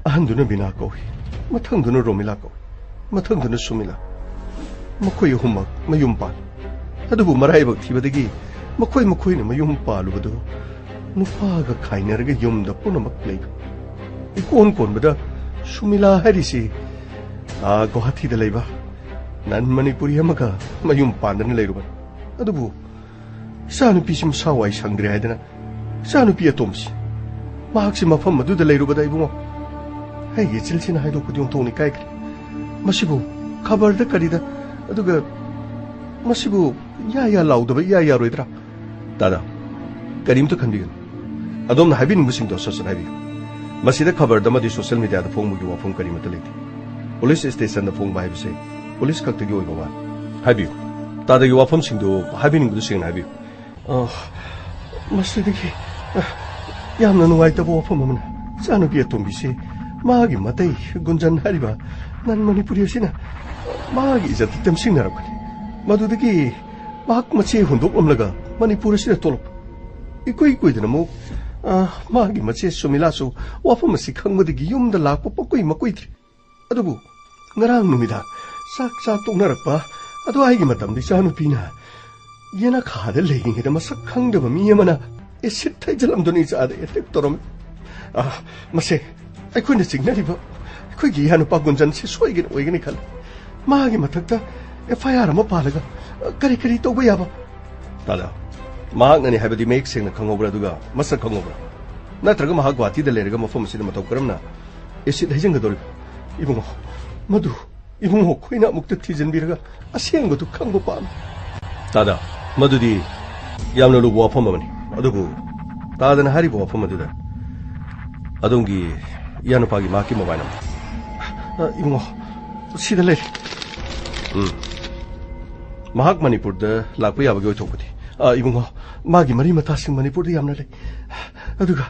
ꯑꯍꯟꯗꯨꯅ ꯕꯤꯅꯥ ꯀꯧꯏ ꯃꯊꯪꯗꯨꯅ ꯔꯣꯃꯤꯂꯥ ꯀꯧꯏ ꯃꯊꯪꯗꯨꯅ ꯁꯨꯃꯤꯂꯥ ꯃꯈꯣꯏ ꯑꯍꯨꯝꯃꯛ ꯃꯌꯨꯝ ꯄꯥꯜ ꯑꯗꯨꯕꯨ ꯃꯔꯥꯏꯕꯛ ꯊꯤꯕꯗꯒꯤ ꯃꯈꯣꯏꯅ ꯃꯌꯨꯝ ꯄꯥꯜꯂꯨꯕꯗꯨ ꯅꯨꯄꯥꯒ ꯈꯥꯏꯅꯔꯒ ꯌꯨꯝꯗ ꯄꯨꯝꯅꯃꯛ ꯂꯩꯕ ꯏꯀꯣꯟ ꯀꯣꯟꯕꯗ ꯁꯨꯃꯤꯂꯥ ꯍꯥꯏꯔꯤꯁꯤ ꯒꯨꯋꯥꯍꯥꯇꯤꯗ ꯂꯩꯕ ꯅꯟ ꯃꯅꯤꯄꯨꯔꯤ ꯑꯃꯒ ꯃꯌꯨꯝ ꯄꯥꯟꯗꯅ ꯂꯩꯔꯨꯕꯅꯤ ꯑꯗꯨꯕꯨ ꯏꯆꯥꯅꯨꯄꯤꯁꯤ ꯃꯁꯥ ꯋꯥꯏ ꯁꯪꯗ꯭ꯔꯦ ꯍꯥꯏꯗꯅ ꯏꯆꯥꯅꯨꯄꯤ ꯑꯇꯣꯝꯕꯁꯤ ꯃꯍꯥꯛꯁꯤ ꯃꯐꯝ ꯑꯗꯨꯗ ꯂꯩꯔꯨꯕꯗ ꯏꯕꯨꯡꯉꯣ ꯑꯩꯒꯤ ꯏꯆꯤꯜꯁꯤꯅ ꯍꯥꯏꯗꯣꯛꯄꯗꯤ ꯑꯣꯟꯊꯣꯛꯅ ꯏꯀꯥꯏꯈ꯭ꯔꯦ ꯃꯁꯤꯕꯨ ꯈꯕꯔꯗ ꯀꯔꯤꯗ ꯑꯗꯨꯒ मसिबु या लाउदब या यारोइद्रा दादा करीमतो खनबिगन अदोमना हाइबिनिंगबसिंगदो ससन हाइबि मसिदा खबरदमदि सोशल मीडिया दा फोंगमुगी वाफम करीमतो लेति पुलिस स्टेशन दा फोंगबा हाइबिसे पुलिस खक्तगी ओइबा वा हाइबि दादा यो वाफम सिंगदो हाइबिनिंगदो सिंगना हाइबि मसिदगी यामना नुवाइतबो वाफम अमना चानुपि अतोंबिसे मागी मतै गुंजन हारिबा नन मणिपुरी सिना मागी इज्जत तमसिंगनारबनि मधुदगी माक मचे हुंदोकलमलगा मणिपुर से तोलप इकुई कुइदना मु मागी मचे सुमिलासु वाफम असि खंगबदगी युमदा लाकप पकुई मकुइथ्रि अदुबु ngaraang numida sak sak toknarappa adu aigi matamdi chanupina yena khada leingida masak khangdaba mi amana esit thaijalamdoni chada etek torom mase aikoina signariba aikoigi hanu pagunjan se soigin oigini khal maagi mathakta FIR ama palaga kari kari tauba yaba tada mahak nani haibadi mek sengna khangobra duga masak khangobra natraga mahak Guwahati da lerega mafam sida matau karamna esit haijanga dori ibungo मधु इबुंगो खोइना मुक्त थिजनबिरगा असेंगबदु खंगबो पाम तादा मधुदी यामना लुबो वाफम अमनि अदुबु तादना हारिबो वाफम अदुदा अदोंगी यानुपागी माकी मोबाइल नंबर इबुंगो सिदा ले महाक मणिपुर द लाकपो याबगे ओइथोकबदि इबुंगो मागी मरी मतासिंग मणिपुर द यामना ले अदुगा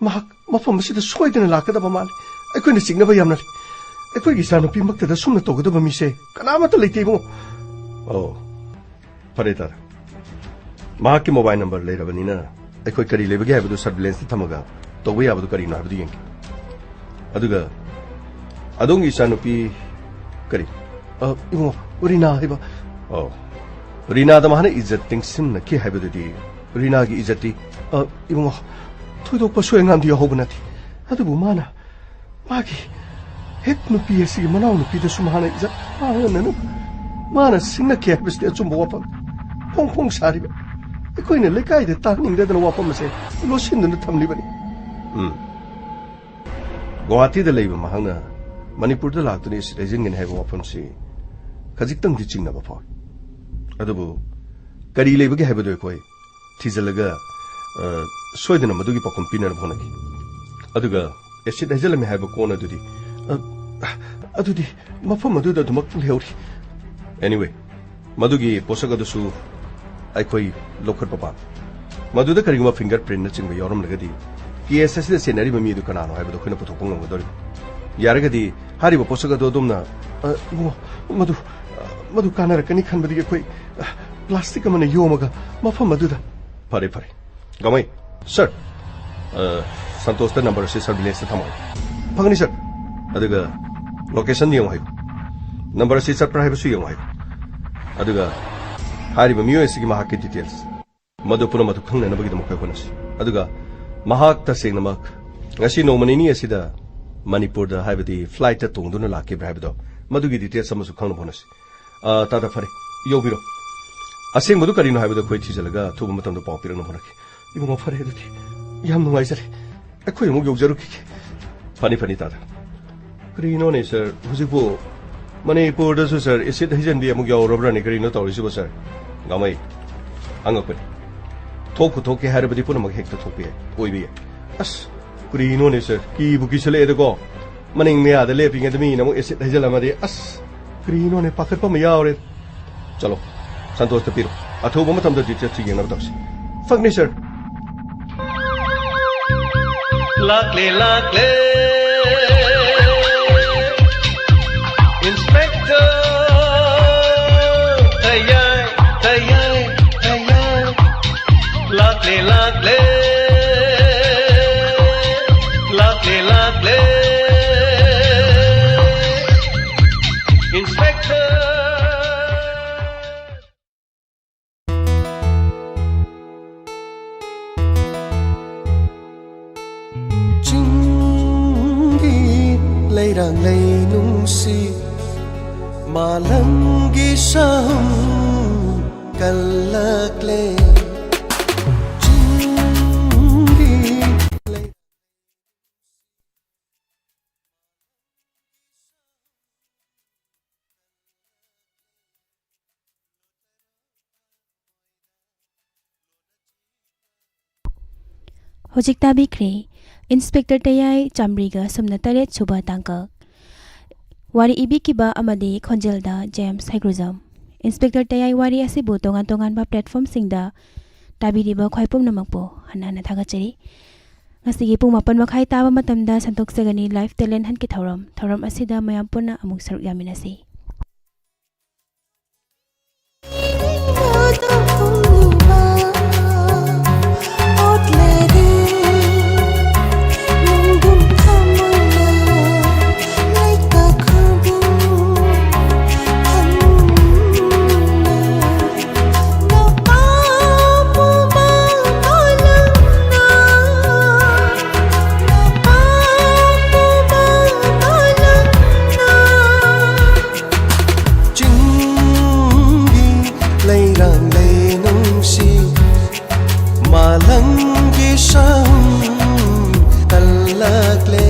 महाक मफम सिदा सोइदना लाकदबा माले अखोइना सिग्नबा यामना ले अखोई सानुपी मक्तदा सुमना तोगदबा मिसे कनामत लेतेबो फरे तार माकी मोबाइल नंबर लेरबनिना अखोई करी लेबगे हाबदु सर्विलेंस थमगा तोबा याबदु करीना हाबदु यंग अदुगा अदोंगी सानुपी करी इबो उरिना हाइबा रीना द माने इज्जत तिंगसिम न के हाइबदुदी रीना की इज्जती इबो थोइदोकपा सोयंगामदि होबनाति अदुबु माना मागी हेक नुपी असी मनाव नुपी द सुमाना इज्जत ननु माना सिंगना के हाइबसते अचुंबो वाफम फोंग फोंग सारिबा अखोइना लेकाइ द ताकनिंगदना वाफम से लोसिनदुना थमलिबनि गुवाहाटी द लेबा महांगना मणिपुर द लाक्तुनि सिलेजिंगन हाइबा वाफम से खजिक्तंग दि चिंगना बफा अदुबु करी लेबगे हाइबदो अखोइ थिजलगा सोइदना मदुगी पकम पिनर भोनगी अदुगा एसिड हाइजलमे हाइबा कोना दुदी अदुदी मफम अदुदा दुमक लेहौरी एनीवे मदुगी पोसक अदुसु अखोइ लोखर पपा मदुदा करिगमा फिंगरप्रिंट न चिंग यौरम लगदी केएसएस द सेनरी ममी दु कनानो हाइबदो खैना पथोपंग ngदोरि यारगदी हारिबो पोसक अदु दुमना मदु मदु कानरकनी खनबदी अखोइ प्लास्टिक अमने योमगा मफम अदुदा फरे फरे गमई सर संतोष द नंबर से सर्विलेंस थमो फंगनी सर अदुगा लोकेशन यंग हाइब नंबर से चप्रा हाइबसु यंग हाइब अदुगा हारिबा मियो एसिगी महाक डिटेल्स मदु पुन मदु खंगना नबगी दमक होनसी अदुगा महाक तसेंगनमक ngasi नोमनिनी असिदा मणिपुर द हाइबदी फ्लाइट ता तोंगदुना लाके हाइबदो मदुगी डिटेल्स समसु खंगना होनसी तादा फरे योबिरो असेंगबदु करिनो हाइबदो खोइ थिजलगा थुबु मतमदो पाउ पिरनो होनकी इबुंगो फरे दुदी याम नुवाइजरे अखोइ मु योजरुकी फनी फनी तादा करीनो ने सर हुजिबो मणिपुर दसु सर एसिड हिजनबी अमुक यावरब्रानि करीनो तौरिसिबो सर गामै आंगपनि थोकु थोके हारबदि पुनमक हेक्ता थोपे ओइबे अस करीनो ने सर की बुकी चले एदगो मनिंग मेया द लेपिंग एदमी नमु एसिड हिजलमादि अस करीनो ने पाखतपा म यावरे चलो संतोष तपिरो अथोबो मतमद डिटेल्स यंगनब तौसि फगनी सर लाकले Inspector leirang lei nungsi malamgi sahum kalakle chinggi Hojik tabi kre Inspector Tayai Chambriga sumna taret suba tangka Wari ibikiba amadi khonjelda James Haigruzam Inspector Tayai wari asibu tongan ba platform singda tabiriba khwaipum namakpo hanana thagachari ngasigi pung 8 makhai taba matamda santok sagani live talent han ki thoram asida mayam puna amuk saruk yaminasi malangi sahum kalakle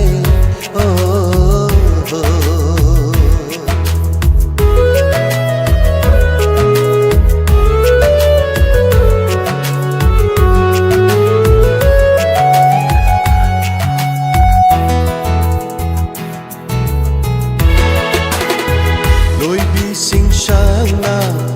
loi bi sing sang na